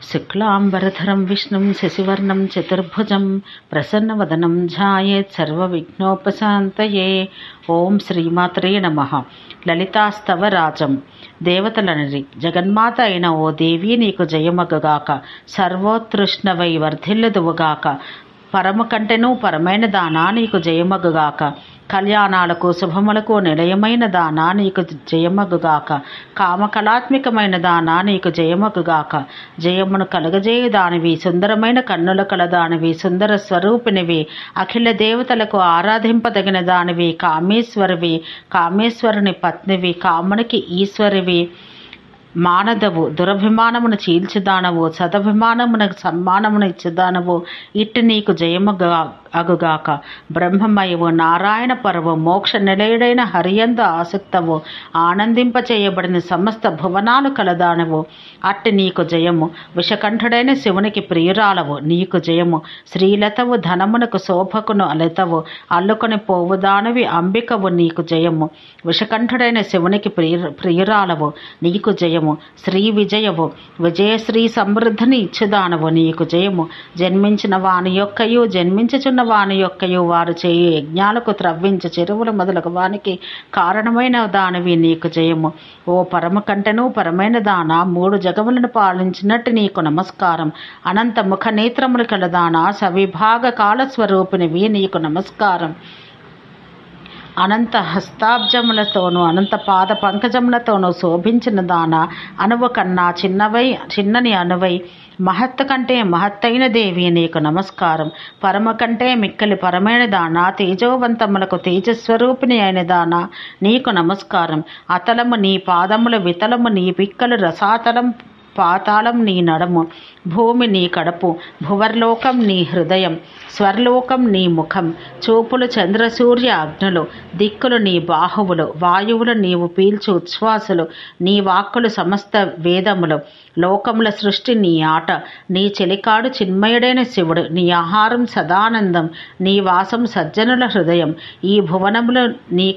శుక్లాంబరధరం విష్ణుం శశివర్ణం చతుర్భుజం ప్రసన్నవదనం ధ్యాయేత్ సర్వవిఘ్నోపశాంతయే. ఓం శ్రీమాత్రే నమః. లలితాస్తవరాజం. దేవతలనరి జగన్మాత అయిన ఓ దేవి నీకు జయమగుగాక. సర్వోత్కృష్టవై వర్ధిల్లుదువుగాక. పరమ కంటెను పరమైన దానా నీకు జయమగుగాక. కళ్యాణాలకు శుభములకు నిలయమైన దానా నీకు జయమగుగాక. కామకళాత్మికమైన దానా నీకు జయమగుగాక. జయమును కలుగజేయు దానివి, సుందరమైన కన్నుల కలదానివి, సుందర స్వరూపినివి, అఖిల దేవతలకు ఆరాధింపదగిన దానివి, కామేశ్వరివి, కామేశ్వరుని పత్నివి, కామునికి ఈశ్వరివి, మానదవు, దురభిమానమును చీల్చుదానవు, సదభిమానమునకు సన్మానమును ఇచ్చుదానవు. ఇట్టి నీకు జయమగు అగుగాక. బ్రహ్మమయవు, నారాయణ పరవు, మోక్ష నిలయుడైన హరియందు ఆసక్తవు, ఆనందింపచేయబడిన సమస్త భువనాలు కలదానవు. అట్టి నీకు జయము. విషకంఠుడైన శివునికి ప్రియురాలవు, నీకు జయము. శ్రీలతవు, ధనమునకు శోభకును అలతవు, అల్లుకొని పోవుదానవి అంబికవు, నీకు జయము. విషకంఠుడైన శివునికి ప్రియురాలవు, నీకు జయము. శ్రీ విజయవు, విజయశ్రీ సమృద్ధిని ఇచ్చుదానవు, నీకు జయము. జన్మించిన వాని యొక్కయు జన్మించుచున్న వాని యొక్కయు వారు చేయు యజ్ఞాలకు త్రవ్వించు చెరువుల మొదలగు వానికి కారణమైన దానివి, నీకు జయము. ఓ పరమ కంటెను పరమైన దాన, మూడు జగములను పాలించినట్టు నీకు నమస్కారం. అనంత ముఖ నేత్రములు కలదానా, సవిభాగ కాలస్వరూపినివి, నీకు నమస్కారం. అనంత హస్తాబ్జములతోనూ అనంత పాద పంకజములతోనూ శోభించిన దాన, అనువు కన్నా చిన్నని అనువై, మహత్తు కంటే మహత్తైన దేవి, నీకు నమస్కారం. పరమ కంటే మిక్కలి పరమైన దాన, తేజోవంతములకు తేజస్వరూపిణి అయిన దాన, నీకు నమస్కారం. అతలము నీ పాదములు, వితలము నీ పిక్కలు, రసాతలం పాతాళం నీ నడము, భూమి నీ కడుపు, భువర్లోకం నీ హృదయం, స్వర్లోకం నీ ముఖం, చూపులు చంద్రసూర్య అగ్నులు, దిక్కులు నీ బాహువులు, వాయువులు నీవు పీల్చు ఉచ్ఛ్వాసులు, నీ వాక్కులు సమస్త వేదములు, లోకముల సృష్టి నీ ఆట, నీ చెలికాడు చిన్మయుడైన శివుడు, నీ ఆహారం సదానందం, నీ వాసం సజ్జనుల హృదయం. ఈ భువనములు నీ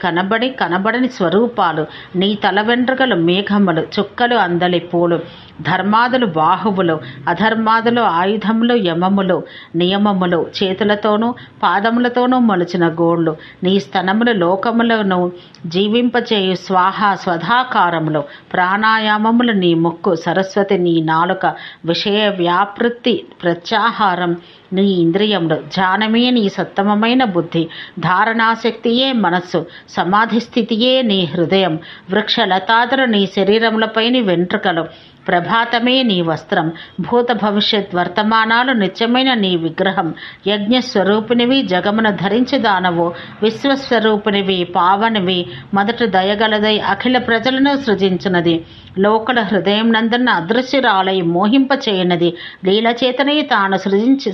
కనబడని స్వరూపాలు, నీ తల వెంట్రుకలు మేఘములు, చుక్కలు అందలి పూలు, ధర్మాదులు బాహువులు, అధర్మాదులు ఆయుధములు, యమములు నియమములు, చేతులతోనూ పాదములతోనూ మొలిచిన గోళ్ళు, నీ స్తనములు లోకములను జీవింపచేయు స్వాహ స్వధాకారములు, ప్రాణాయామములు నీ ముక్కు, సరస్వతి నీ నాలుక, విషయ వ్యాపృత్తి ప్రత్యాహారం నీ ఇంద్రియములు, ధ్యానమే నీ సత్తమమైన బుద్ధి, ధారణాశక్తియే మనస్సు, సమాధి స్థితియే నీ హృదయం, వృక్షలతాదులు నీ శరీరములపైని వెంట్రుకలు, ప్రభాతమే నీ వస్త్రం, భూత భవిష్యత్ వర్తమానాలు నిత్యమైన నీ విగ్రహం. యజ్ఞస్వరూపినివి, జగమున ధరించి దానవు, విశ్వస్వరూపినివి, పావనివి, మొదట దయగలదై అఖిల ప్రజలను సృజించినది, లోకల హృదయం నందున్న అదృశ్యురాలై మోహింపచేయనది, లీలచేతనే తాను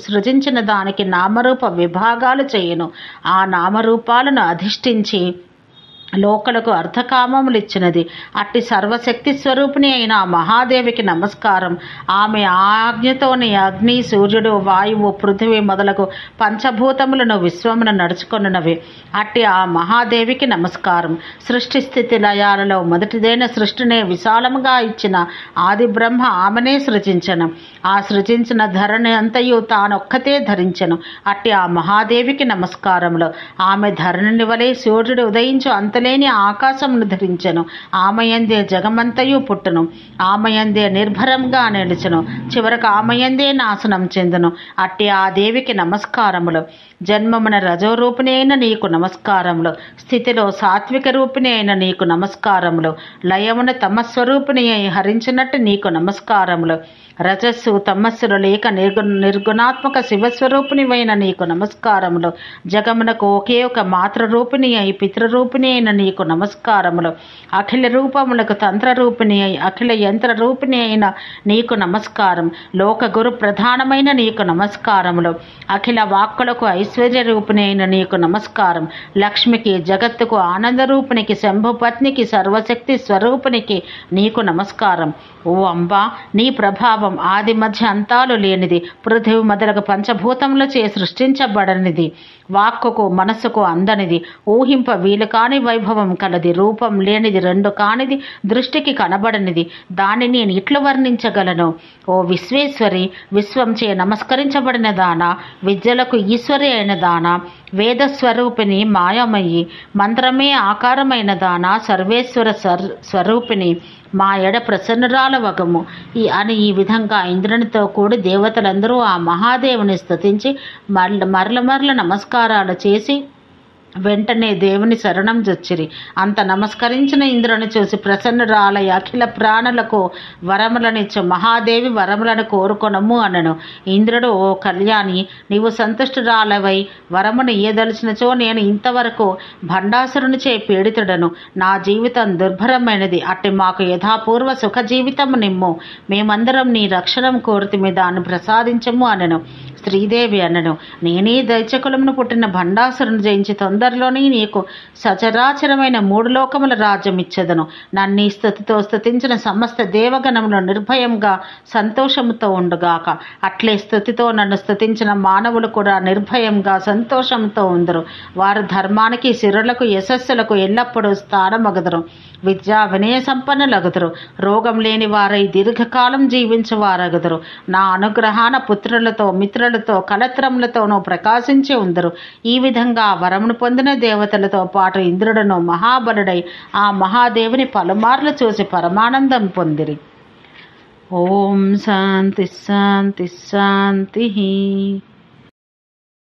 సృజించిన దానికి నామరూప విభాగాలు చేయును. ఆ నామరూపాలను అధిష్ఠించి లోకలకు అర్థకామములిచ్చినది. అట్టి సర్వశక్తి స్వరూపిణి అయిన మహాదేవికి నమస్కారం. ఆమె ఆజ్ఞతోని అగ్ని, సూర్యుడు, వాయువు, పృథివీ మొదలగు పంచభూతములను విశ్వమును నడుచుకొనున్నవి. అట్టి ఆ మహాదేవికి నమస్కారం. సృష్టి స్థితి లయాలలో మొదటిదైన సృష్టినే విశాలముగా ఇచ్చిన ఆది బ్రహ్మ ఆమెనే సృజించను. ఆ సృజించిన ధరణి అంతయు తానొక్కతే ధరించెను. అట్టి ఆ మహాదేవికి నమస్కారములు. ఆమె ధరణిని వలె సూర్యుడు ఉదయించు అంతలేని ఆకాశమును ధరించెను. ఆమెయందే జగమంతయు పుట్టును, ఆమెయందే నిర్భరంగా నిలుచును, చివరకు ఆమెయందే నాశనం చెందును. అట్టి ఆ దేవికి నమస్కారములు. జన్మమున రజోరూపిణి అయిన నీకు నమస్కారములు. స్థితిలో సాత్విక రూపిణి అయిన నీకు నమస్కారములు. లయమున తమస్వరూపిణి అయి హరించినట్టు నీకు నమస్కారములు. రజస్సు తమస్సులు లేక నిర్గుణాత్మక శివస్వరూపిణివైన నీకు నమస్కారములు. జగమునకు ఒకే ఒక మాతృరూపిణి అయి పితృరూపిణి అయిన నీకు నమస్కారములు. అఖిల రూపములకు తంత్రరూపిణి అయి అఖిల యంత్ర రూపిణి అయిన నీకు నమస్కారం. లోక గురు ప్రధానమైన నీకు నమస్కారములు. అఖిల వాక్కులకు ఐశ్వర్య రూపిణి అయిన నీకు నమస్కారం. లక్ష్మికి, జగత్తుకు ఆనందరూపిణికి, శంభుపత్నికి, సర్వశక్తి స్వరూపిణికి నీకు నమస్కారం. ఓ అంబా, నీ ప్రభావం ఆది మధ్య అంతాలు లేనిది, పృథివి మొదలగు పంచభూతములచే సృష్టించబడనిది, వాక్కుకు మనస్సుకు అందనిది, ఊహింప వీలు కాని వైభవం కలది, రూపం లేనిది, రెండు కానిది, దృష్టికి కనబడనిది, దాన్ని నేను ఇట్లు వర్ణించగలను. ఓ విశ్వేశ్వరి, విశ్వంచే నమస్కరించబడిన దాన, విద్యలకు ఈశ్వరి అయిన దాన, వేదస్వరూపిణి మాయామయ్యి, మంత్రమే ఆకారమైన దాన, సర్వేశ్వర స్వరూపిణి, మా ఎడ ప్రసన్నురాల వగము అని ఈ విధంగా ఇంద్రునితో కూడి దేవతలందరూ ఆ మహాదేవుని స్తుతించి మరల నమస్కారాలు చేసి వెంటనే దేవుని శరణం జొచ్చిరి. అంత నమస్కరించిన ఇంద్రుని చూసి ప్రసన్నురాలై అఖిల ప్రాణులకు వరములనిచ్చు మహాదేవి వరములను కోరుకొనము అనను. ఇంద్రుడు, ఓ కళ్యాణి, నీవు సంతుష్టురాలవై వరమును ఇయ్యదలిచినచో నేను ఇంతవరకు భండాసురునిచే పీడితుడను. నా జీవితం దుర్భరమైనది. అట్టి మాకు యథాపూర్వ సుఖ జీవితము నిమ్ము. మేమందరం నీ రక్షణం కోరితిమి, దాన్ని ప్రసాదించము అనను. శ్రీదేవి అనను, నేనే దైత్యకులమును పుట్టిన భండాసురుని జయించి తొందరలోనే నీకు సచరాచరమైన 3 లోకముల రాజ్యం ఇచ్చెదను. నన్ను ఈ స్తుతితో స్తుతించిన సమస్త దేవగణములు నిర్భయంగా సంతోషముతో ఉండుగాక. అట్లే స్తుతితో నన్ను స్తుతించిన మానవులు కూడా నిర్భయంగా సంతోషంతో ఉందరు. వారు ధర్మానికి, సిరులకు, యశస్సులకు ఎల్లప్పుడూ స్థానమగదురు. విద్యా వినయ సంపన్నులగుదురు. రోగం లేని వారై దీర్ఘకాలం జీవించువారగుదురు. నా అనుగ్రహాన పుత్రులతో, మిత్రులతో, కళత్రములతోనూ ప్రకాశించి ఉందరు. ఈ విధంగా వరమును పొందిన దేవతలతో పాటు ఇంద్రుడును మహాబలుడై ఆ మహాదేవుని పలుమార్లు చూసి పరమానందం పొందిరి. ఓం శాంతి శాంతి శాంతి.